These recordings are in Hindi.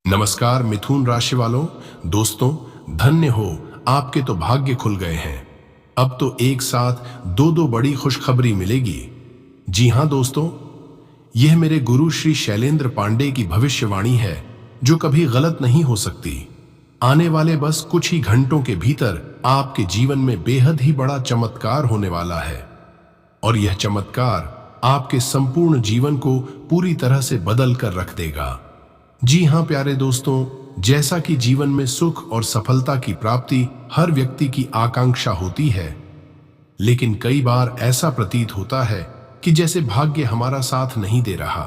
नमस्कार मिथुन राशि वालों। दोस्तों, धन्य हो, आपके तो भाग्य खुल गए हैं। अब तो एक साथ दो दो बड़ी खुशखबरी मिलेगी। जी हां दोस्तों, यह मेरे गुरु श्री शैलेंद्र पांडे की भविष्यवाणी है जो कभी गलत नहीं हो सकती। आने वाले बस कुछ ही घंटों के भीतर आपके जीवन में बेहद ही बड़ा चमत्कार होने वाला है और यह चमत्कार आपके संपूर्ण जीवन को पूरी तरह से बदल कर रख देगा। जी हां प्यारे दोस्तों, जैसा कि जीवन में सुख और सफलता की प्राप्ति हर व्यक्ति की आकांक्षा होती है, लेकिन कई बार ऐसा प्रतीत होता है कि जैसे भाग्य हमारा साथ नहीं दे रहा।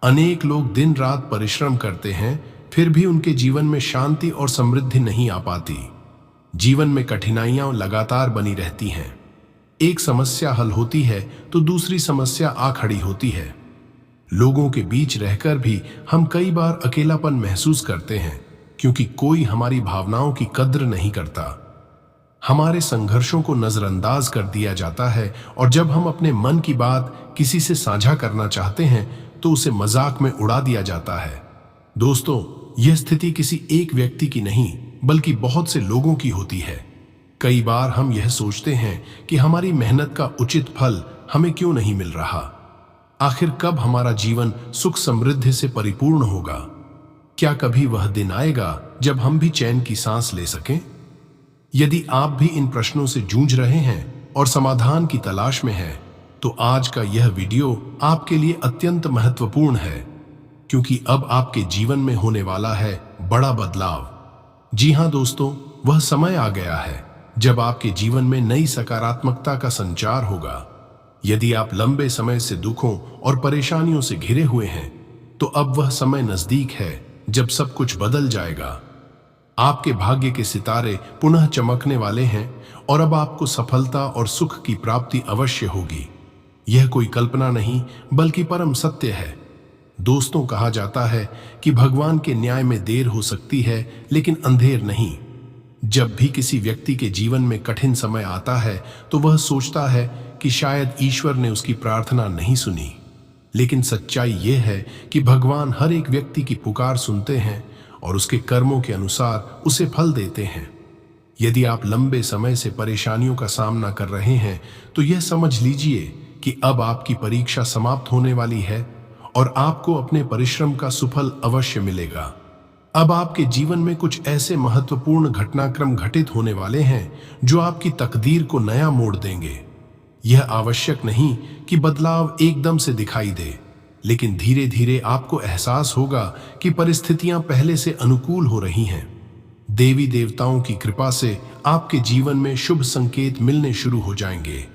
अनेक लोग दिन रात परिश्रम करते हैं, फिर भी उनके जीवन में शांति और समृद्धि नहीं आ पाती। जीवन में कठिनाइयां लगातार बनी रहती हैं। एक समस्या हल होती है तो दूसरी समस्या आ खड़ी होती है। लोगों के बीच रहकर भी हम कई बार अकेलापन महसूस करते हैं क्योंकि कोई हमारी भावनाओं की कद्र नहीं करता। हमारे संघर्षों को नजरअंदाज कर दिया जाता है और जब हम अपने मन की बात किसी से साझा करना चाहते हैं तो उसे मजाक में उड़ा दिया जाता है। दोस्तों, यह स्थिति किसी एक व्यक्ति की नहीं बल्कि बहुत से लोगों की होती है। कई बार हम यह सोचते हैं कि हमारी मेहनत का उचित फल हमें क्यों नहीं मिल रहा। आखिर कब हमारा जीवन सुख समृद्धि से परिपूर्ण होगा? क्या कभी वह दिन आएगा जब हम भी चैन की सांस ले सकें? यदि आप भी इन प्रश्नों से जूझ रहे हैं और समाधान की तलाश में हैं, तो आज का यह वीडियो आपके लिए अत्यंत महत्वपूर्ण है, क्योंकि अब आपके जीवन में होने वाला है बड़ा बदलाव। जी हां दोस्तों, वह समय आ गया है जब आपके जीवन में नई सकारात्मकता का संचार होगा। यदि आप लंबे समय से दुखों और परेशानियों से घिरे हुए हैं, तो अब वह समय नजदीक है जब सब कुछ बदल जाएगा। आपके भाग्य के सितारे पुनः चमकने वाले हैं और अब आपको सफलता और सुख की प्राप्ति अवश्य होगी। यह कोई कल्पना नहीं बल्कि परम सत्य है। दोस्तों, कहा जाता है कि भगवान के न्याय में देर हो सकती है लेकिन अंधेर नहीं। जब भी किसी व्यक्ति के जीवन में कठिन समय आता है तो वह सोचता है कि शायद ईश्वर ने उसकी प्रार्थना नहीं सुनी, लेकिन सच्चाई यह है कि भगवान हर एक व्यक्ति की पुकार सुनते हैं और उसके कर्मों के अनुसार उसे फल देते हैं। यदि आप लंबे समय से परेशानियों का सामना कर रहे हैं तो यह समझ लीजिए कि अब आपकी परीक्षा समाप्त होने वाली है और आपको अपने परिश्रम का सुफल अवश्य मिलेगा। अब आपके जीवन में कुछ ऐसे महत्वपूर्ण घटनाक्रम घटित होने वाले हैं जो आपकी तकदीर को नया मोड़ देंगे। यह आवश्यक नहीं कि बदलाव एकदम से दिखाई दे, लेकिन धीरे धीरे आपको एहसास होगा कि परिस्थितियां पहले से अनुकूल हो रही हैं। देवी देवताओं की कृपा से आपके जीवन में शुभ संकेत मिलने शुरू हो जाएंगे।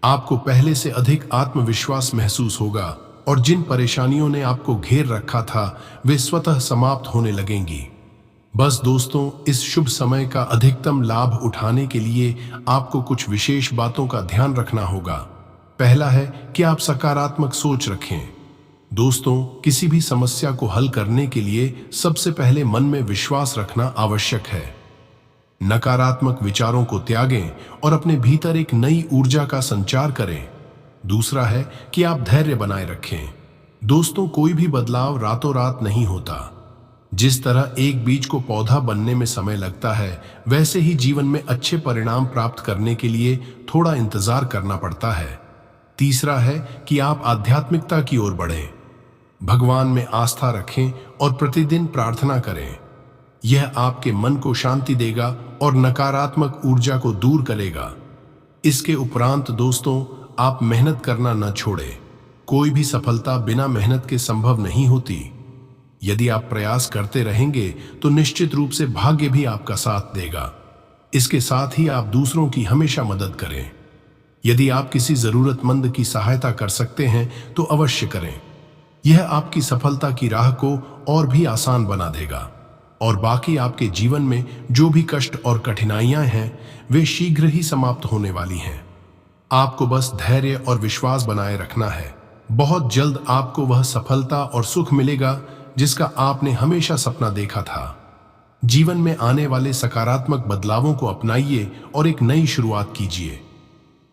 आपको पहले से अधिक आत्मविश्वास महसूस होगा और जिन परेशानियों ने आपको घेर रखा था वे स्वतः समाप्त होने लगेंगी। बस दोस्तों, इस शुभ समय का अधिकतम लाभ उठाने के लिए आपको कुछ विशेष बातों का ध्यान रखना होगा। पहला है कि आप सकारात्मक सोच रखें। दोस्तों, किसी भी समस्या को हल करने के लिए सबसे पहले मन में विश्वास रखना आवश्यक है। नकारात्मक विचारों को त्यागें और अपने भीतर एक नई ऊर्जा का संचार करें। दूसरा है कि आप धैर्य बनाए रखें। दोस्तों, कोई भी बदलाव रातों रात नहीं होता। जिस तरह एक बीज को पौधा बनने में समय लगता है, वैसे ही जीवन में अच्छे परिणाम प्राप्त करने के लिए थोड़ा इंतजार करना पड़ता है। तीसरा है कि आप आध्यात्मिकता की ओर बढ़ें। भगवान में आस्था रखें और प्रतिदिन प्रार्थना करें। यह आपके मन को शांति देगा और नकारात्मक ऊर्जा को दूर करेगा। इसके उपरांत दोस्तों, आप मेहनत करना न छोड़ें। कोई भी सफलता बिना मेहनत के संभव नहीं होती। यदि आप प्रयास करते रहेंगे तो निश्चित रूप से भाग्य भी आपका साथ देगा। इसके साथ ही आप दूसरों की हमेशा मदद करें। यदि आप किसी जरूरतमंद की सहायता कर सकते हैं तो अवश्य करें। यह आपकी सफलता की राह को और भी आसान बना देगा और बाकी आपके जीवन में जो भी कष्ट और कठिनाइयां हैं वे शीघ्र ही समाप्त होने वाली हैं। आपको बस धैर्य और विश्वास बनाए रखना है। बहुत जल्द आपको वह सफलता और सुख मिलेगा जिसका आपने हमेशा सपना देखा था। जीवन में आने वाले सकारात्मक बदलावों को अपनाइए और एक नई शुरुआत कीजिए।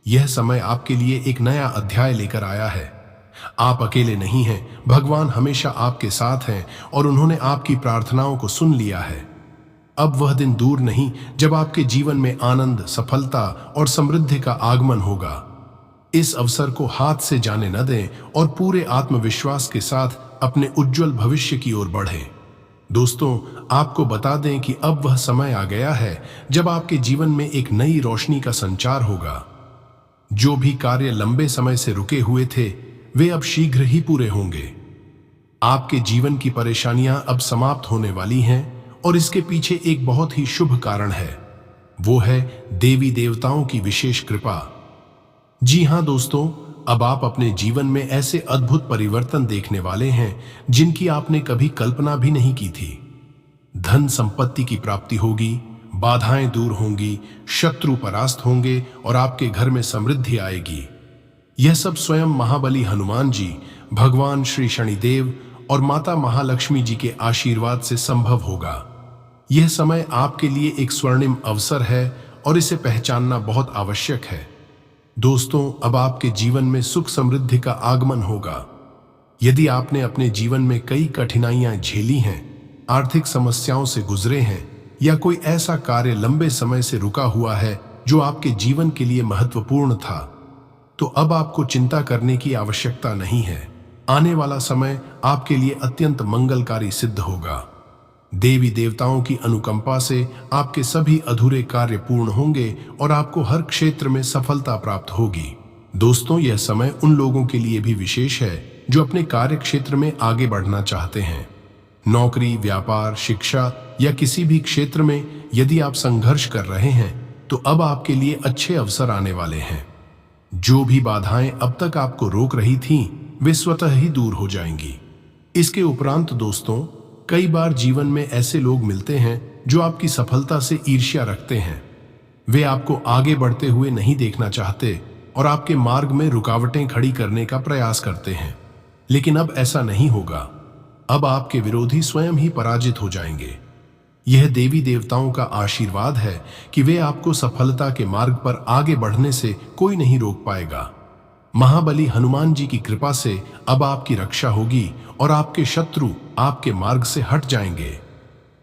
यह समय आपके लिए एक नया अध्याय लेकर आया है। आप अकेले नहीं हैं, भगवान हमेशा आपके साथ हैं और उन्होंने आपकी प्रार्थनाओं को सुन लिया है। अब वह दिन दूर नहीं जब आपके जीवन में आनंद, सफलता और समृद्धि का आगमन होगा। इस अवसर को हाथ से जाने न दें और पूरे आत्मविश्वास के साथ अपने उज्जवल भविष्य की ओर बढ़ें। दोस्तों, आपको बता दें कि अब वह समय आ गया है जब आपके जीवन में एक नई रोशनी का संचार होगा। जो भी कार्य लंबे समय से रुके हुए थे, वे अब शीघ्र ही पूरे होंगे। आपके जीवन की परेशानियां अब समाप्त होने वाली हैं और इसके पीछे एक बहुत ही शुभ कारण है। वो है देवी देवताओं की विशेष कृपा। जी हाँ दोस्तों, अब आप अपने जीवन में ऐसे अद्भुत परिवर्तन देखने वाले हैं जिनकी आपने कभी कल्पना भी नहीं की थी। धन संपत्ति की प्राप्ति होगी, बाधाएं दूर होंगी, शत्रु परास्त होंगे और आपके घर में समृद्धि आएगी। यह सब स्वयं महाबली हनुमान जी, भगवान श्री शनिदेव और माता महालक्ष्मी जी के आशीर्वाद से संभव होगा। यह समय आपके लिए एक स्वर्णिम अवसर है और इसे पहचानना बहुत आवश्यक है। दोस्तों, अब आपके जीवन में सुख समृद्धि का आगमन होगा। यदि आपने अपने जीवन में कई कठिनाइयां झेली हैं, आर्थिक समस्याओं से गुजरे हैं या कोई ऐसा कार्य लंबे समय से रुका हुआ है जो आपके जीवन के लिए महत्वपूर्ण था, तो अब आपको चिंता करने की आवश्यकता नहीं है। आने वाला समय आपके लिए अत्यंत मंगलकारी सिद्ध होगा। देवी देवताओं की अनुकंपा से आपके सभी अधूरे कार्य पूर्ण होंगे और आपको हर क्षेत्र में सफलता प्राप्त होगी। दोस्तों, यह समय उन लोगों के लिए भी विशेष है जो अपने कार्य क्षेत्र में आगे बढ़ना चाहते हैं। नौकरी, व्यापार, शिक्षा या किसी भी क्षेत्र में यदि आप संघर्ष कर रहे हैं, तो अब आपके लिए अच्छे अवसर आने वाले हैं। जो भी बाधाएं अब तक आपको रोक रही थीं, वे स्वतः ही दूर हो जाएंगी। इसके उपरांत दोस्तों, कई बार जीवन में ऐसे लोग मिलते हैं जो आपकी सफलता से ईर्ष्या रखते हैं। वे आपको आगे बढ़ते हुए नहीं देखना चाहते और आपके मार्ग में रुकावटें खड़ी करने का प्रयास करते हैं। लेकिन अब ऐसा नहीं होगा। अब आपके विरोधी स्वयं ही पराजित हो जाएंगे। यह देवी देवताओं का आशीर्वाद है कि वे आपको सफलता के मार्ग पर आगे बढ़ने से कोई नहीं रोक पाएगा। महाबली हनुमान जी की कृपा से अब आपकी रक्षा होगी और आपके शत्रु आपके मार्ग से हट जाएंगे।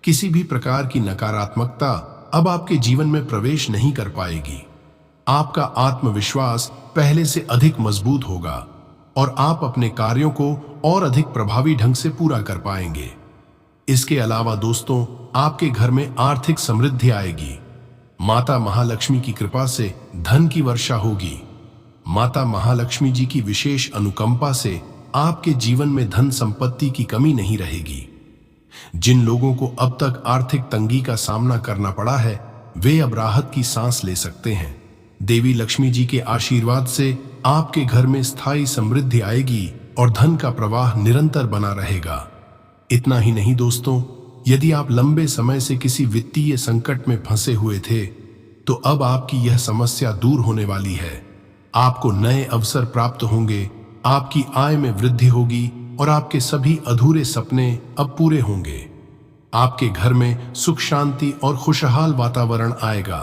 किसी भी प्रकार की नकारात्मकता अब आपके जीवन में प्रवेश नहीं कर पाएगी। आपका आत्मविश्वास पहले से अधिक मजबूत होगा और आप अपने कार्यों को और अधिक प्रभावी ढंग से पूरा कर पाएंगे। इसके अलावा दोस्तों, आपके घर में आर्थिक समृद्धि आएगी। माता महालक्ष्मी की कृपा से धन की वर्षा होगी। माता महालक्ष्मी जी की विशेष अनुकंपा से आपके जीवन में धन संपत्ति की कमी नहीं रहेगी। जिन लोगों को अब तक आर्थिक तंगी का सामना करना पड़ा है, वे अब राहत की सांस ले सकते हैं। देवी लक्ष्मी जी के आशीर्वाद से आपके घर में स्थायी समृद्धि आएगी और धन का प्रवाह निरंतर बना रहेगा। इतना ही नहीं दोस्तों, यदि आप लंबे समय से किसी वित्तीय संकट में फंसे हुए थे, तो अब आपकी यह समस्या दूर होने वाली है। आपको नए अवसर प्राप्त होंगे, आपकी आय में वृद्धि होगी और आपके सभी अधूरे सपने अब पूरे होंगे। आपके घर में सुख शांति और खुशहाल वातावरण आएगा।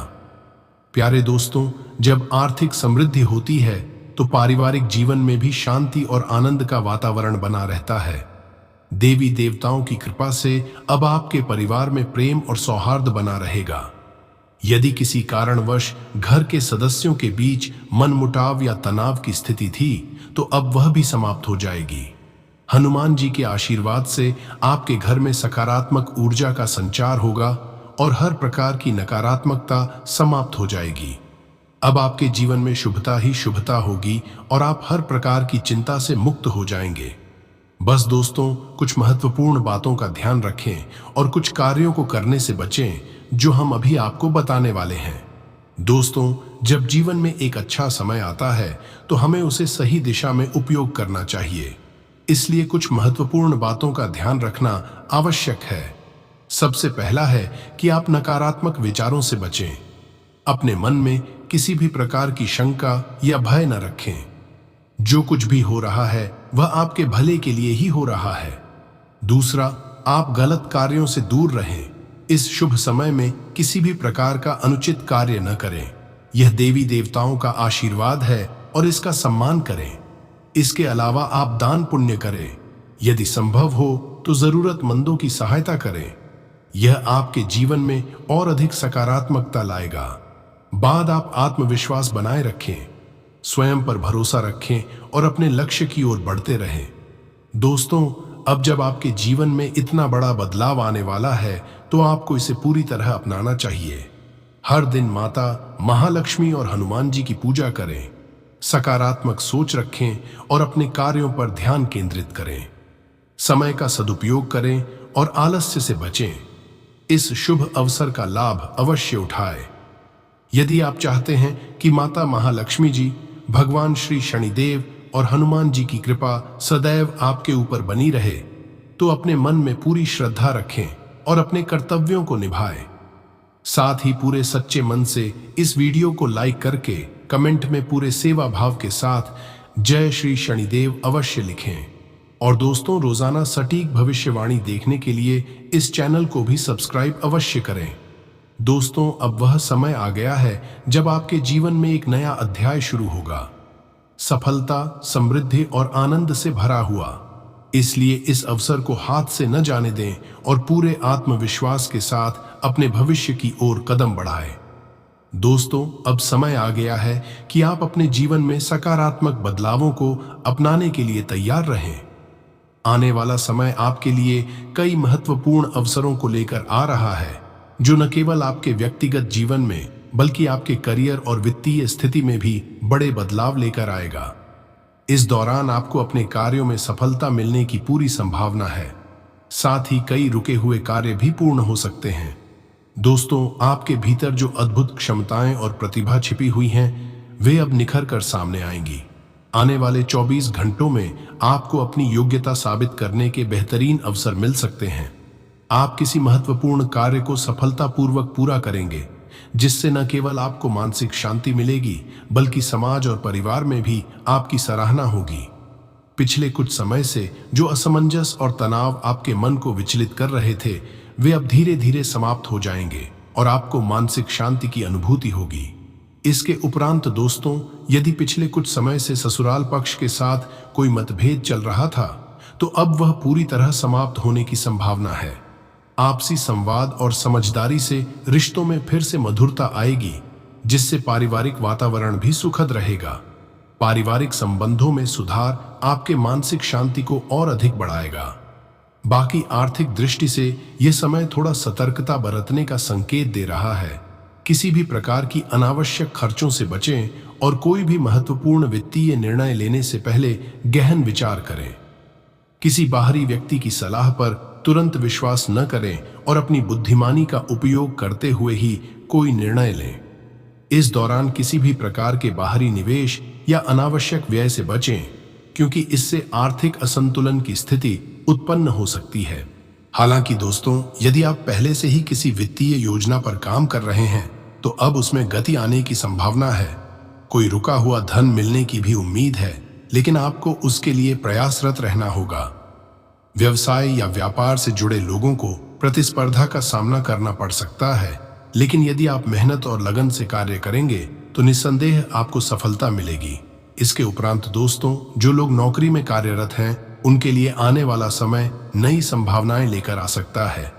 प्यारे दोस्तों, जब आर्थिक समृद्धि होती है तो पारिवारिक जीवन में भी शांति और आनंद का वातावरण बना रहता है। देवी देवताओं की कृपा से अब आपके परिवार में प्रेम और सौहार्द बना रहेगा। यदि किसी कारणवश घर के सदस्यों के बीच मनमुटाव या तनाव की स्थिति थी, तो अब वह भी समाप्त हो जाएगी। हनुमान जी के आशीर्वाद से आपके घर में सकारात्मक ऊर्जा का संचार होगा और हर प्रकार की नकारात्मकता समाप्त हो जाएगी। अब आपके जीवन में शुभता ही शुभता होगी और आप हर प्रकार की चिंता से मुक्त हो जाएंगे। बस दोस्तों, कुछ महत्वपूर्ण बातों का ध्यान रखें और कुछ कार्यों को करने से बचें जो हम अभी आपको बताने वाले हैं। दोस्तों, जब जीवन में एक अच्छा समय आता है तो हमें उसे सही दिशा में उपयोग करना चाहिए। इसलिए कुछ महत्वपूर्ण बातों का ध्यान रखना आवश्यक है। सबसे पहला है कि आप नकारात्मक विचारों से बचें। अपने मन में किसी भी प्रकार की शंका या भय न रखें। जो कुछ भी हो रहा है वह आपके भले के लिए ही हो रहा है। दूसरा, आप गलत कार्यों से दूर रहें। इस शुभ समय में किसी भी प्रकार का अनुचित कार्य न करें। यह देवी देवताओं का आशीर्वाद है और इसका सम्मान करें। इसके अलावा आप दान पुण्य करें। यदि संभव हो तो जरूरतमंदों की सहायता करें। यह आपके जीवन में और अधिक सकारात्मकता लाएगा। बाद आप आत्मविश्वास बनाए रखें, स्वयं पर भरोसा रखें और अपने लक्ष्य की ओर बढ़ते रहें। दोस्तों, अब जब आपके जीवन में इतना बड़ा बदलाव आने वाला है तो आपको इसे पूरी तरह अपनाना चाहिए। हर दिन माता महालक्ष्मी और हनुमान जी की पूजा करें, सकारात्मक सोच रखें और अपने कार्यों पर ध्यान केंद्रित करें। समय का सदुपयोग करें और आलस्य से बचें। इस शुभ अवसर का लाभ अवश्य उठाएं। यदि आप चाहते हैं कि माता महालक्ष्मी जी, भगवान श्री शनिदेव और हनुमान जी की कृपा सदैव आपके ऊपर बनी रहे, तो अपने मन में पूरी श्रद्धा रखें और अपने कर्तव्यों को निभाएं। साथ ही पूरे सच्चे मन से इस वीडियो को लाइक करके कमेंट में पूरे सेवा भाव के साथ जय श्री शनिदेव अवश्य लिखें। और दोस्तों, रोजाना सटीक भविष्यवाणी देखने के लिए इस चैनल को भी सब्सक्राइब अवश्य करें। दोस्तों, अब वह समय आ गया है जब आपके जीवन में एक नया अध्याय शुरू होगा, सफलता, समृद्धि और आनंद से भरा हुआ। इसलिए इस अवसर को हाथ से न जाने दें और पूरे आत्मविश्वास के साथ अपने भविष्य की ओर कदम बढ़ाएं। दोस्तों, अब समय आ गया है कि आप अपने जीवन में सकारात्मक बदलावों को अपनाने के लिए तैयार रहें। आने वाला समय आपके लिए कई महत्वपूर्ण अवसरों को लेकर आ रहा है, जो न केवल आपके व्यक्तिगत जीवन में बल्कि आपके करियर और वित्तीय स्थिति में भी बड़े बदलाव लेकर आएगा। इस दौरान आपको अपने कार्यों में सफलता मिलने की पूरी संभावना है। साथ ही कई रुके हुए कार्य भी पूर्ण हो सकते हैं। दोस्तों, आपके भीतर जो अद्भुत क्षमताएं और प्रतिभा छिपी हुई हैं, वे अब निखर कर सामने आएंगी। आने वाले 24 घंटों में आपको अपनी योग्यता साबित करने के बेहतरीन अवसर मिल सकते हैं। आप किसी महत्वपूर्ण कार्य को सफलतापूर्वक पूरा करेंगे, जिससे न केवल आपको मानसिक शांति मिलेगी बल्कि समाज और परिवार में भी आपकी सराहना होगी। पिछले कुछ समय से जो असमंजस और तनाव आपके मन को विचलित कर रहे थे, वे अब धीरे धीरे समाप्त हो जाएंगे और आपको मानसिक शांति की अनुभूति होगी। इसके उपरांत दोस्तों, यदि पिछले कुछ समय से ससुराल पक्ष के साथ कोई मतभेद चल रहा था, तो अब वह पूरी तरह समाप्त होने की संभावना है। आपसी संवाद और समझदारी से रिश्तों में फिर से मधुरता आएगी, जिससे पारिवारिक वातावरण भी सुखद रहेगा। पारिवारिक संबंधों में सुधार आपके मानसिक शांति को और अधिक बढ़ाएगा। बाकी आर्थिक दृष्टि से यह समय थोड़ा सतर्कता बरतने का संकेत दे रहा है। किसी भी प्रकार की अनावश्यक खर्चों से बचें और कोई भी महत्वपूर्ण वित्तीय निर्णय लेने से पहले गहन विचार करें। किसी बाहरी व्यक्ति की सलाह पर तुरंत विश्वास न करें और अपनी बुद्धिमानी का उपयोग करते हुए ही कोई निर्णय लें। इस दौरान किसी भी प्रकार के बाहरी निवेश या अनावश्यक व्यय से बचें, क्योंकि इससे आर्थिक असंतुलन की स्थिति उत्पन्न हो सकती है। हालांकि दोस्तों, यदि आप पहले से ही किसी वित्तीय योजना पर काम कर रहे हैं, तो अब उसमें गति आने की संभावना है। कोई रुका हुआ धन मिलने की भी उम्मीद है, लेकिन आपको उसके लिए प्रयासरत रहना होगा। व्यवसाय या व्यापार से जुड़े लोगों को प्रतिस्पर्धा का सामना करना पड़ सकता है, लेकिन यदि आप मेहनत और लगन से कार्य करेंगे तो निस्संदेह आपको सफलता मिलेगी। इसके उपरांत दोस्तों, जो लोग नौकरी में कार्यरत हैं, उनके लिए आने वाला समय नई संभावनाएं लेकर आ सकता है।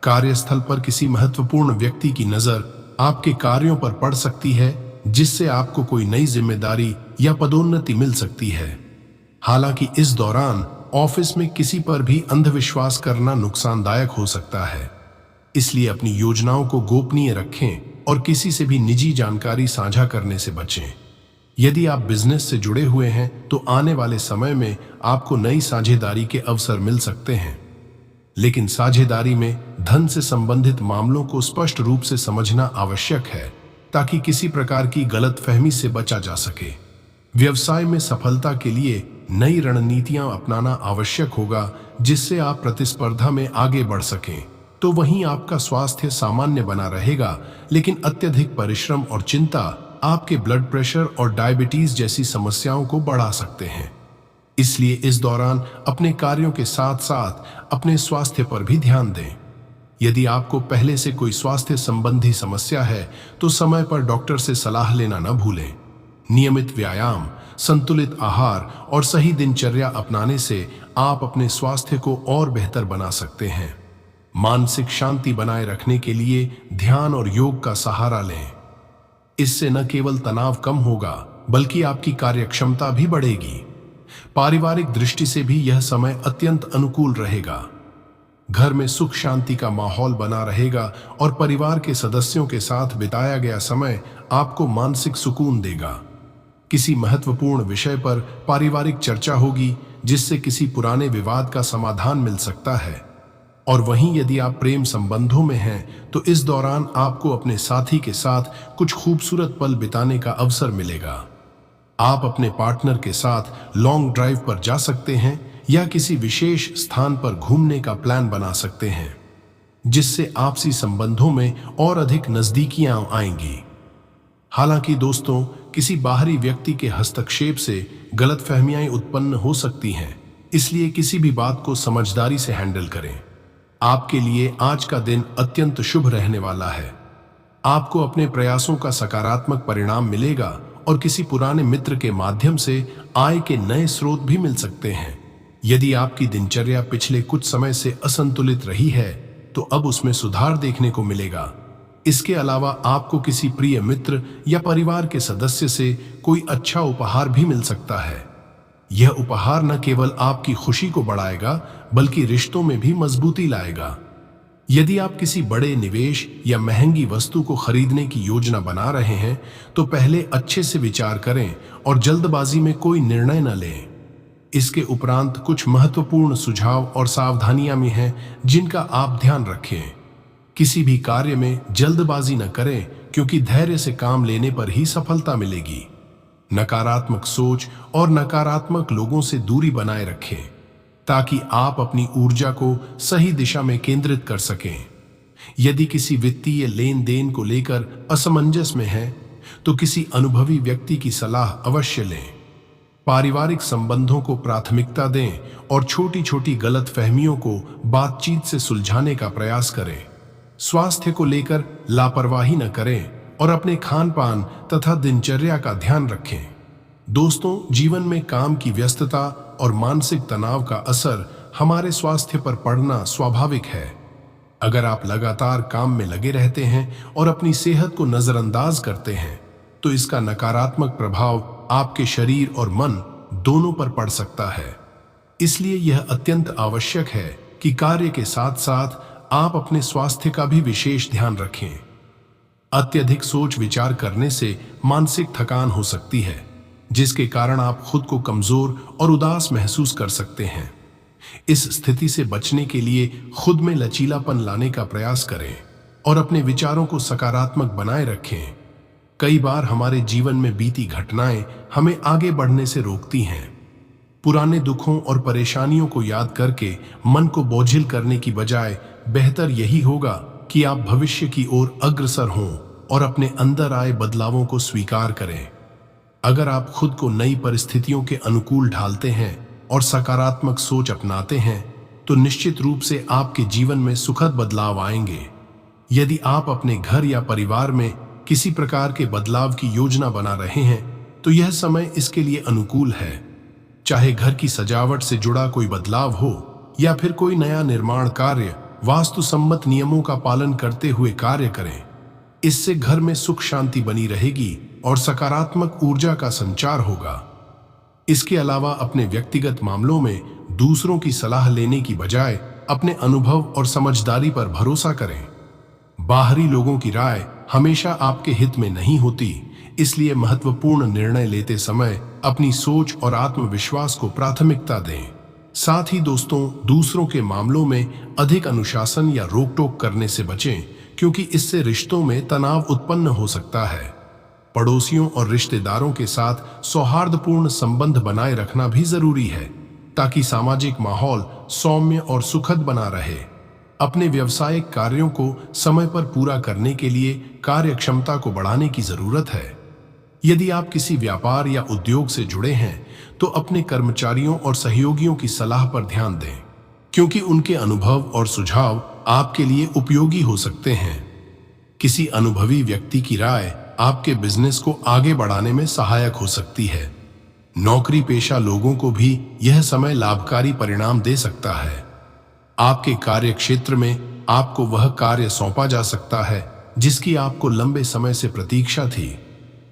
कार्यस्थल पर किसी महत्वपूर्ण व्यक्ति की नजर आपके कार्यों पर पड़ सकती है, जिससे आपको कोई नई जिम्मेदारी या पदोन्नति मिल सकती है। हालांकि इस दौरान ऑफिस में किसी पर भी अंधविश्वास करना नुकसानदायक हो सकता है, इसलिए अपनी योजनाओं को गोपनीय रखें और किसी से भी निजी जानकारी साझा करने से बचें। यदि आप बिजनेस से जुड़े हुए हैं तो आने वाले समय में आपको नई साझेदारी के अवसर मिल सकते हैं, लेकिन साझेदारी में धन से संबंधित मामलों को स्पष्ट रूप से समझना आवश्यक है, ताकि किसी प्रकार की गलतफहमी से बचा जा सके। व्यवसाय में सफलता के लिए नई रणनीतियां अपनाना आवश्यक होगा, जिससे आप प्रतिस्पर्धा में आगे बढ़ सकें। तो वहीं आपका स्वास्थ्य सामान्य बना रहेगा, लेकिन अत्यधिक परिश्रम और चिंता आपके ब्लड प्रेशर और डायबिटीज जैसी समस्याओं को बढ़ा सकते हैं। इसलिए इस दौरान अपने कार्यों के साथ साथ अपने स्वास्थ्य पर भी ध्यान दें। यदि आपको पहले से कोई स्वास्थ्य संबंधी समस्या है तो समय पर डॉक्टर से सलाह लेना न भूलें। नियमित व्यायाम, संतुलित आहार और सही दिनचर्या अपनाने से आप अपने स्वास्थ्य को और बेहतर बना सकते हैं। मानसिक शांति बनाए रखने के लिए ध्यान और योग का सहारा लें। इससे न केवल तनाव कम होगा बल्कि आपकी कार्यक्षमता भी बढ़ेगी। पारिवारिक दृष्टि से भी यह समय अत्यंत अनुकूल रहेगा। घर में सुख शांति का माहौल बना रहेगा और परिवार के सदस्यों के साथ बिताया गया समय आपको मानसिक सुकून देगा। किसी महत्वपूर्ण विषय पर पारिवारिक चर्चा होगी जिससे किसी पुराने विवाद का समाधान मिल सकता है। और वहीं यदि आप प्रेम संबंधों में हैं तो इस दौरान आपको अपने साथी के साथ कुछ खूबसूरत पल बिताने का अवसर मिलेगा। आप अपने पार्टनर के साथ लॉन्ग ड्राइव पर जा सकते हैं या किसी विशेष स्थान पर घूमने का प्लान बना सकते हैं, जिससे आपसी संबंधों में और अधिक नजदीकियां आएंगी। हालांकि दोस्तों, किसी बाहरी व्यक्ति के हस्तक्षेप से गलतफहमियां उत्पन्न हो सकती हैं, इसलिए किसी भी बात को समझदारी से हैंडल करें। आपके लिए आज का दिन अत्यंत शुभ रहने वाला है। आपको अपने प्रयासों का सकारात्मक परिणाम मिलेगा और किसी पुराने मित्र के माध्यम से आय के नए स्रोत भी मिल सकते हैं। यदि आपकी दिनचर्या पिछले कुछ समय से असंतुलित रही है तो अब उसमें सुधार देखने को मिलेगा। इसके अलावा आपको किसी प्रिय मित्र या परिवार के सदस्य से कोई अच्छा उपहार भी मिल सकता है। यह उपहार न केवल आपकी खुशी को बढ़ाएगा बल्कि रिश्तों में भी मजबूती लाएगा। यदि आप किसी बड़े निवेश या महंगी वस्तु को खरीदने की योजना बना रहे हैं तो पहले अच्छे से विचार करें और जल्दबाजी में कोई निर्णय न लें। इसके उपरांत कुछ महत्वपूर्ण सुझाव और सावधानियां भी हैं जिनका आप ध्यान रखें। किसी भी कार्य में जल्दबाजी न करें क्योंकि धैर्य से काम लेने पर ही सफलता मिलेगी। नकारात्मक सोच और नकारात्मक लोगों से दूरी बनाए रखें ताकि आप अपनी ऊर्जा को सही दिशा में केंद्रित कर सकें। यदि किसी वित्तीय लेन देन को लेकर असमंजस में हैं तो किसी अनुभवी व्यक्ति की सलाह अवश्य लें। पारिवारिक संबंधों को प्राथमिकता दें और छोटी छोटी गलतफहमियों को बातचीत से सुलझाने का प्रयास करें। स्वास्थ्य को लेकर लापरवाही न करें और अपने खान पान तथा दिनचर्या का ध्यान रखें। दोस्तों, जीवन में काम की व्यस्तता और मानसिक तनाव का असर हमारे स्वास्थ्य पर पड़ना स्वाभाविक है। अगर आप लगातार काम में लगे रहते हैं और अपनी सेहत को नजरअंदाज करते हैं तो इसका नकारात्मक प्रभाव आपके शरीर और मन दोनों पर पड़ सकता है। इसलिए यह अत्यंत आवश्यक है कि कार्य के साथ साथ आप अपने स्वास्थ्य का भी विशेष ध्यान रखें। अत्यधिक सोच विचार करने से मानसिक थकान हो सकती है, जिसके कारण आप खुद को कमजोर और उदास महसूस कर सकते हैं। इस स्थिति से बचने के लिए खुद में लचीलापन लाने का प्रयास करें और अपने विचारों को सकारात्मक बनाए रखें। कई बार हमारे जीवन में बीती घटनाएं हमें आगे बढ़ने से रोकती हैं। पुराने दुखों और परेशानियों को याद करके मन को बोझिल करने की बजाय बेहतर यही होगा कि आप भविष्य की ओर अग्रसर हों और अपने अंदर आए बदलावों को स्वीकार करें। अगर आप खुद को नई परिस्थितियों के अनुकूल ढालते हैं और सकारात्मक सोच अपनाते हैं तो निश्चित रूप से आपके जीवन में सुखद बदलाव आएंगे। यदि आप अपने घर या परिवार में किसी प्रकार के बदलाव की योजना बना रहे हैं तो यह समय इसके लिए अनुकूल है। चाहे घर की सजावट से जुड़ा कोई बदलाव हो या फिर कोई नया निर्माण कार्य, वास्तु सम्मत नियमों का पालन करते हुए कार्य करें। इससे घर में सुख शांति बनी रहेगी और सकारात्मक ऊर्जा का संचार होगा। इसके अलावा अपने व्यक्तिगत मामलों में दूसरों की सलाह लेने की बजाय अपने अनुभव और समझदारी पर भरोसा करें। बाहरी लोगों की राय हमेशा आपके हित में नहीं होती, इसलिए महत्वपूर्ण निर्णय लेते समय अपनी सोच और आत्मविश्वास को प्राथमिकता दें। साथ ही दोस्तों, दूसरों के मामलों में अधिक अनुशासन या रोक टोक करने से बचें क्योंकि इससे रिश्तों में तनाव उत्पन्न हो सकता है। पड़ोसियों और रिश्तेदारों के साथ सौहार्दपूर्ण संबंध बनाए रखना भी जरूरी है ताकि सामाजिक माहौल सौम्य और सुखद बना रहे। अपने व्यावसायिक कार्यों को समय पर पूरा करने के लिए कार्यक्षमता को बढ़ाने की जरूरत है। यदि आप किसी व्यापार या उद्योग से जुड़े हैं तो अपने कर्मचारियों और सहयोगियों की सलाह पर ध्यान दें क्योंकि उनके अनुभव और सुझाव आपके लिए उपयोगी हो सकते हैं। किसी अनुभवी व्यक्ति की राय आपके बिजनेस को आगे बढ़ाने में सहायक हो सकती है। नौकरी पेशा लोगों को भी यह समय लाभकारी परिणाम दे सकता है। आपके कार्य क्षेत्र में आपको वह कार्य सौंपा जा सकता है जिसकी आपको लंबे समय से प्रतीक्षा थी।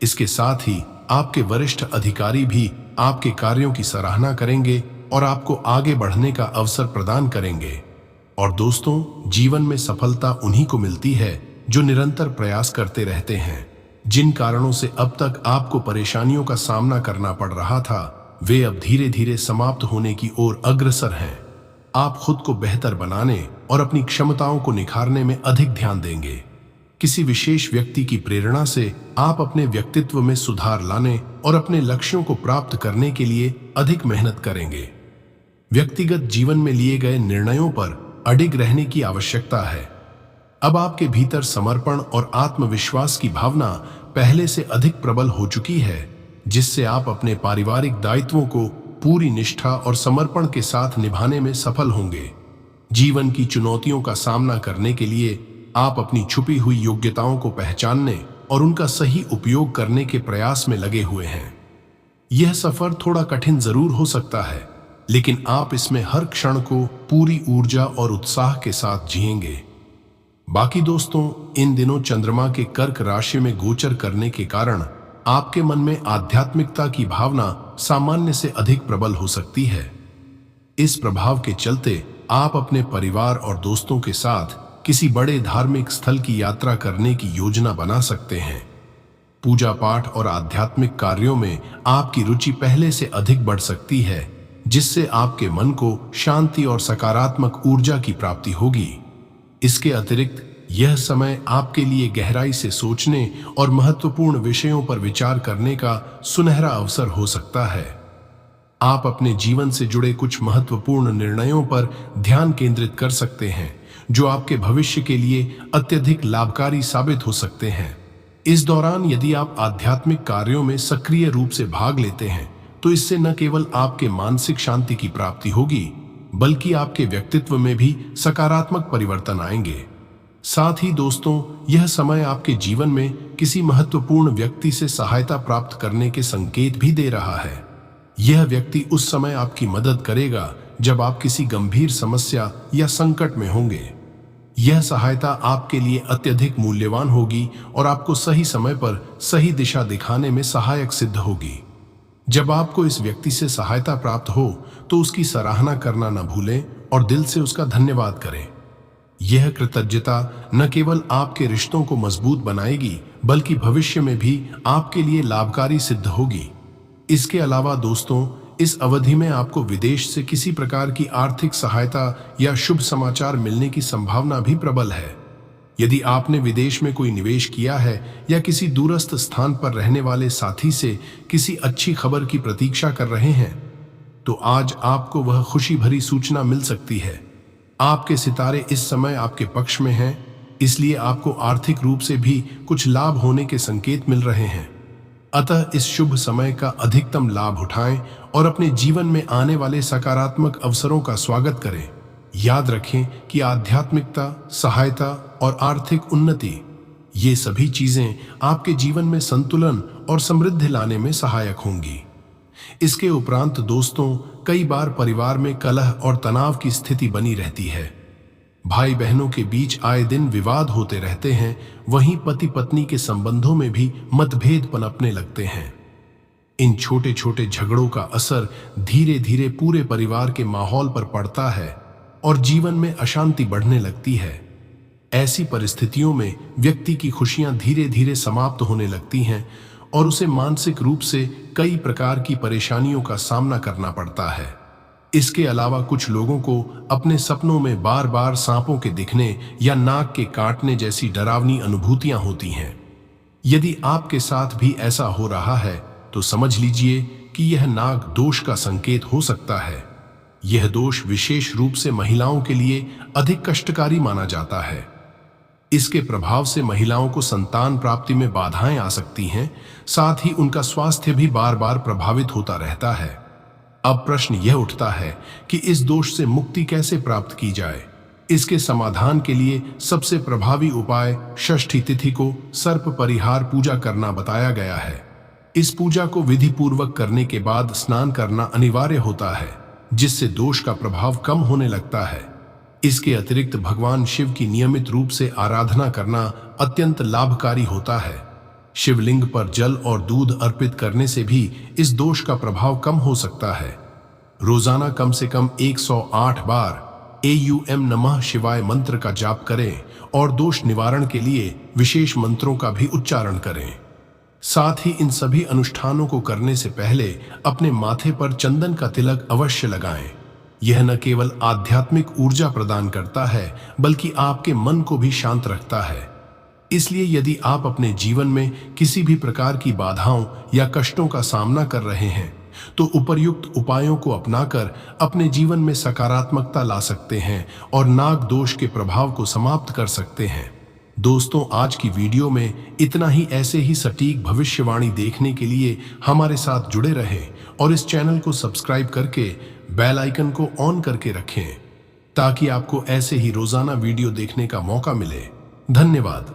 इसके साथ ही आपके वरिष्ठ अधिकारी भी आपके कार्यों की सराहना करेंगे और आपको आगे बढ़ने का अवसर प्रदान करेंगे। और दोस्तों, जीवन में सफलता उन्हीं को मिलती है जो निरंतर प्रयास करते रहते हैं। जिन कारणों से अब तक आपको परेशानियों का सामना करना पड़ रहा था, वे अब धीरे धीरे समाप्त होने की ओर अग्रसर हैं। आप खुद को बेहतर बनाने और अपनी क्षमताओं को निखारने में अधिक ध्यान देंगे। किसी विशेष व्यक्ति की प्रेरणा से आप अपने व्यक्तित्व में सुधार लाने और अपने लक्ष्यों को प्राप्त करने के लिए अधिक मेहनत करेंगे। व्यक्तिगत जीवन में लिए गए निर्णयों पर अडिग रहने की आवश्यकता है। अब आपके भीतर समर्पण और आत्मविश्वास की भावना पहले से अधिक प्रबल हो चुकी है, जिससे आप अपने पारिवारिक दायित्वों को पूरी निष्ठा और समर्पण के साथ निभाने में सफल होंगे। जीवन की चुनौतियों का सामना करने के लिए आप अपनी छुपी हुई योग्यताओं को पहचानने और उनका सही उपयोग करने के प्रयास में लगे हुए हैं। यह सफर थोड़ा कठिन जरूर हो सकता है, लेकिन आप इसमें हर क्षण को पूरी ऊर्जा और उत्साह के साथ जिएंगे। बाकी दोस्तों, इन दिनों चंद्रमा के कर्क राशि में गोचर करने के कारण आपके मन में आध्यात्मिकता की भावना सामान्य से अधिक प्रबल हो सकती है। इस प्रभाव के चलते आप अपने परिवार और दोस्तों के साथ किसी बड़े धार्मिक स्थल की यात्रा करने की योजना बना सकते हैं। पूजा पाठ और आध्यात्मिक कार्यों में आपकी रुचि पहले से अधिक बढ़ सकती है, जिससे आपके मन को शांति और सकारात्मक ऊर्जा की प्राप्ति होगी। इसके अतिरिक्त यह समय आपके लिए गहराई से सोचने और महत्वपूर्ण विषयों पर विचार करने का सुनहरा अवसर हो सकता है। आप अपने जीवन से जुड़े कुछ महत्वपूर्ण निर्णयों पर ध्यान केंद्रित कर सकते हैं, जो आपके भविष्य के लिए अत्यधिक लाभकारी साबित हो सकते हैं। इस दौरान यदि आप आध्यात्मिक कार्यों में सक्रिय रूप से भाग लेते हैं, तो इससे न केवल आपके मानसिक शांति की प्राप्ति होगी, बल्कि आपके व्यक्तित्व में भी सकारात्मक परिवर्तन आएंगे। साथ ही दोस्तों, यह समय आपके जीवन में किसी महत्वपूर्ण व्यक्ति से सहायता प्राप्त करने के संकेत भी दे रहा है। यह व्यक्ति उस समय आपकी मदद करेगा जब आप किसी गंभीर समस्या या संकट में होंगे। यह सहायता आपके लिए अत्यधिक मूल्यवान होगी और आपको सही समय पर सही दिशा दिखाने में सहायक सिद्ध होगी। जब आपको इस व्यक्ति से सहायता प्राप्त हो तो उसकी सराहना करना न भूलें और दिल से उसका धन्यवाद करें। यह कृतज्ञता न केवल आपके रिश्तों को मजबूत बनाएगी, बल्कि भविष्य में भी आपके लिए लाभकारी सिद्ध होगी। इसके अलावा दोस्तों, इस अवधि में आपको विदेश से किसी प्रकार की आर्थिक सहायता या शुभ समाचार मिलने की संभावना भी प्रबल है। यदि आपने विदेश में कोई निवेश किया है या किसी दूरस्थ स्थान पर रहने वाले साथी से किसी अच्छी खबर की प्रतीक्षा कर रहे हैं, तो आज आपको वह खुशी भरी सूचना मिल सकती है। आपके सितारे इस समय आपके पक्ष में हैं, इसलिए आपको आर्थिक रूप से भी कुछ लाभ होने के संकेत मिल रहे हैं। अतः इस शुभ समय का अधिकतम लाभ उठाएं और अपने जीवन में आने वाले सकारात्मक अवसरों का स्वागत करें। याद रखें कि आध्यात्मिकता, सहायता और आर्थिक उन्नति, ये सभी चीजें आपके जीवन में संतुलन और समृद्धि लाने में सहायक होंगी। इसके उपरांत दोस्तों, कई बार परिवार में कलह और तनाव की स्थिति बनी रहती है। भाई बहनों के बीच आए दिन विवाद होते रहते हैं, वहीं पति पत्नी के संबंधों में भी मतभेद पनपने लगते हैं। इन छोटे छोटे झगड़ों का असर धीरे धीरे पूरे परिवार के माहौल पर पड़ता है और जीवन में अशांति बढ़ने लगती है। ऐसी परिस्थितियों में व्यक्ति की खुशियां धीरे धीरे समाप्त होने लगती हैं और उसे मानसिक रूप से कई प्रकार की परेशानियों का सामना करना पड़ता है। इसके अलावा कुछ लोगों को अपने सपनों में बार बार सांपों के दिखने या नाक के काटने जैसी डरावनी अनुभूतियां होती हैं। यदि आपके साथ भी ऐसा हो रहा है तो समझ लीजिए कि यह नाग दोष का संकेत हो सकता है। यह दोष विशेष रूप से महिलाओं के लिए अधिक कष्टकारी माना जाता है। इसके प्रभाव से महिलाओं को संतान प्राप्ति में बाधाएं आ सकती हैं, साथ ही उनका स्वास्थ्य भी बार बार प्रभावित होता रहता है। अब प्रश्न यह उठता है कि इस दोष से मुक्ति कैसे प्राप्त की जाए। इसके समाधान के लिए सबसे प्रभावी उपाय षष्ठी तिथि को सर्प परिहार पूजा करना बताया गया है। इस पूजा को विधि पूर्वक करने के बाद स्नान करना अनिवार्य होता है, जिससे दोष का प्रभाव कम होने लगता है। इसके अतिरिक्त भगवान शिव की नियमित रूप से आराधना करना अत्यंत लाभकारी होता है। शिवलिंग पर जल और दूध अर्पित करने से भी इस दोष का प्रभाव कम हो सकता है। रोजाना कम से कम 108 बार AUM नमः शिवाय मंत्र का जाप करें और दोष निवारण के लिए विशेष मंत्रों का भी उच्चारण करें। साथ ही इन सभी अनुष्ठानों को करने से पहले अपने माथे पर चंदन का तिलक अवश्य लगाएं। यह न केवल आध्यात्मिक ऊर्जा प्रदान करता है, बल्कि आपके मन को भी शांत रखता है। इसलिए यदि आप अपने जीवन में किसी भी प्रकार की बाधाओं या कष्टों का सामना कर रहे हैं, तो उपर्युक्त उपायों को अपनाकर अपने जीवन में सकारात्मकता ला सकते हैं और नाग दोष के प्रभाव को समाप्त कर सकते हैं। दोस्तों, आज की वीडियो में इतना ही। ऐसे ही सटीक भविष्यवाणी देखने के लिए हमारे साथ जुड़े रहें और इस चैनल को सब्सक्राइब करके बेल आइकन को ऑन करके रखें, ताकि आपको ऐसे ही रोजाना वीडियो देखने का मौका मिले। धन्यवाद।